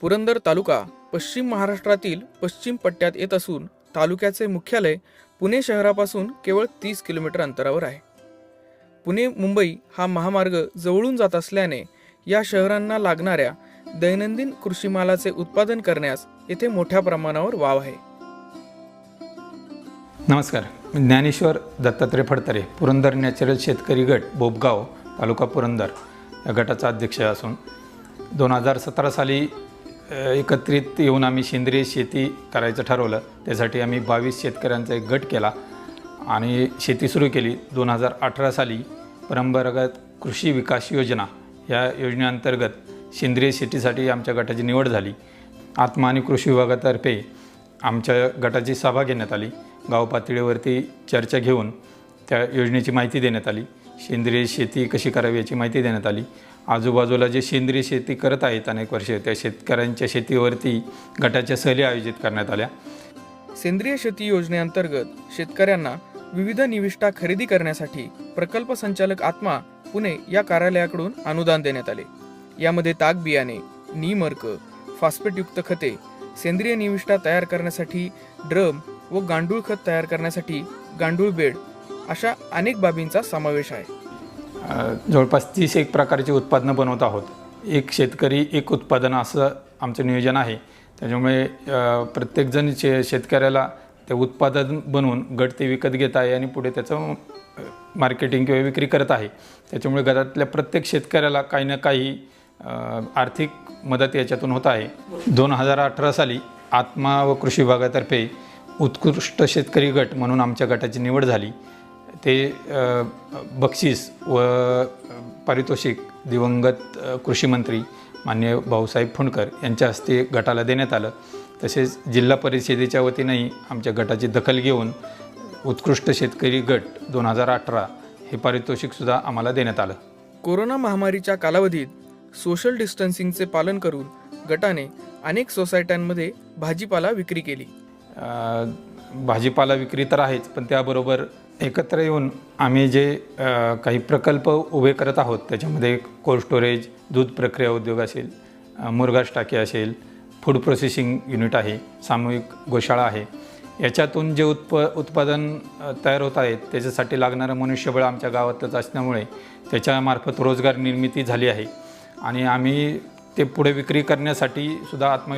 पुरंदर तालुका पश्चिम महाराष्ट्रातील पश्चिम पट्ट्यात येत असून तालुक्याचे मुख्यालय पुणे शहरापासून केवळ 30 किलोमीटर अंतरावर आहे. पुणे मुंबई हा महामार्ग जवळून जात असल्याने या शहरांना लागणाऱ्या दैनंदिन कृषी मालाचे उत्पादन करण्यास येथे मोठ्या प्रमाणावर वाव आहे. नमस्कार, मी ज्ञानेश्वर दत्तात्रय फडतरे, पुरंदर नॅचरल शेतकरी गट बोबगाव तालुका पुरंदर या गटाचा अध्यक्ष असून 2017 साली एकत्रित येऊन आम्ही सेंद्रिय शेती करायचं ठरवलं. त्यासाठी आम्ही 22 शेतकऱ्यांचा एक गट केला आणि शेती सुरू केली. 2018 साली परंपरागत कृषी विकास योजना या योजनेअंतर्गत सेंद्रिय शेतीसाठी आमच्या गटाची निवड झाली. आत्मा आणि कृषी विभागातर्फे आमच्या गटाची सभा घेण्यात आली. गाव पातळीवरती चर्चा घेऊन त्या योजनेची माहिती देण्यात आली. सेंद्रिय शेती कशी करावी याची माहिती देण्यात आली. आजूबाजूला जे सेंद्रिय शेती करत आहेत अनेक वर्षे, त्या शेतकऱ्यांच्या शेतीवरती गटाच्या सहली आयोजित करण्यात आल्या. सेंद्रिय शेती योजनेअंतर्गत शेतकऱ्यांना विविध निविष्ठा खरेदी करण्यासाठी प्रकल्प संचालक आत्मा पुणे या कार्यालयाकडून अनुदान देण्यात आले. यामध्ये ताक बियाणे, नीम अर्क, फॉस्फेटयुक्त खते, सेंद्रिय निविष्ठा तयार करण्यासाठी ड्रम व गांडूळ खत तयार करण्यासाठी गांडूळ बेड अशा अनेक बाबींचा समावेश आहे. जवळपास 30 एक प्रकारची उत्पादनं बनवत आहोत. एक शेतकरी एक उत्पादन असं आमचं नियोजन आहे. त्याच्यामुळे प्रत्येकजण शेतकऱ्याला ते उत्पादन बनवून गट ते विकत घेत आहे आणि पुढे त्याचं मार्केटिंग किंवा विक्री करत आहे. त्याच्यामुळे गटातल्या प्रत्येक शेतकऱ्याला काही ना काही आर्थिक मदत याच्यातून होत आहे. 2018 साली आत्मा व कृषी विभागातर्फे उत्कृष्ट शेतकरी गट म्हणून आमच्या गटाची निवड झाली. ते बक्षीस व पारितोषिक दिवंगत कृषी मंत्री माननीय भाऊसाहेब फुंडकर यांच्या हस्ते गटाला देण्यात आलं. तसेच जिल्हा परिषदेच्या वतीनंही आमच्या गटाची दखल घेऊन उत्कृष्ट शेतकरी गट 2018 हे पारितोषिकसुद्धा आम्हाला देण्यात आलं. कोरोना महामारीच्या कालावधीत सोशल डिस्टन्सिंगचे पालन करून गटाने अनेक सोसायट्यांमध्ये भाजीपाला विक्री केली. भाजीपाला विक्री तर आहेच, पण त्याबरोबर एकत्र येऊन आम्ही जे काही प्रकल्प उभे करत आहोत त्याच्यामध्ये कोल्ड स्टोरेज, दूध प्रक्रिया उद्योग असेल, मुरघास टाकी असेल, फूड प्रोसेसिंग युनिट आहे, सामूहिक गोशाळा आहे. याच्यातून जे उत्पादन तयार होत आहेत त्याच्यासाठी लागणारं मनुष्यबळ आमच्या गावातच असल्यामुळे त्याच्यामार्फत रोजगार निर्मिती झाली आहे आणि आम्ही ते पुढे विक्री करण्यासाठी सुद्धा आत्मा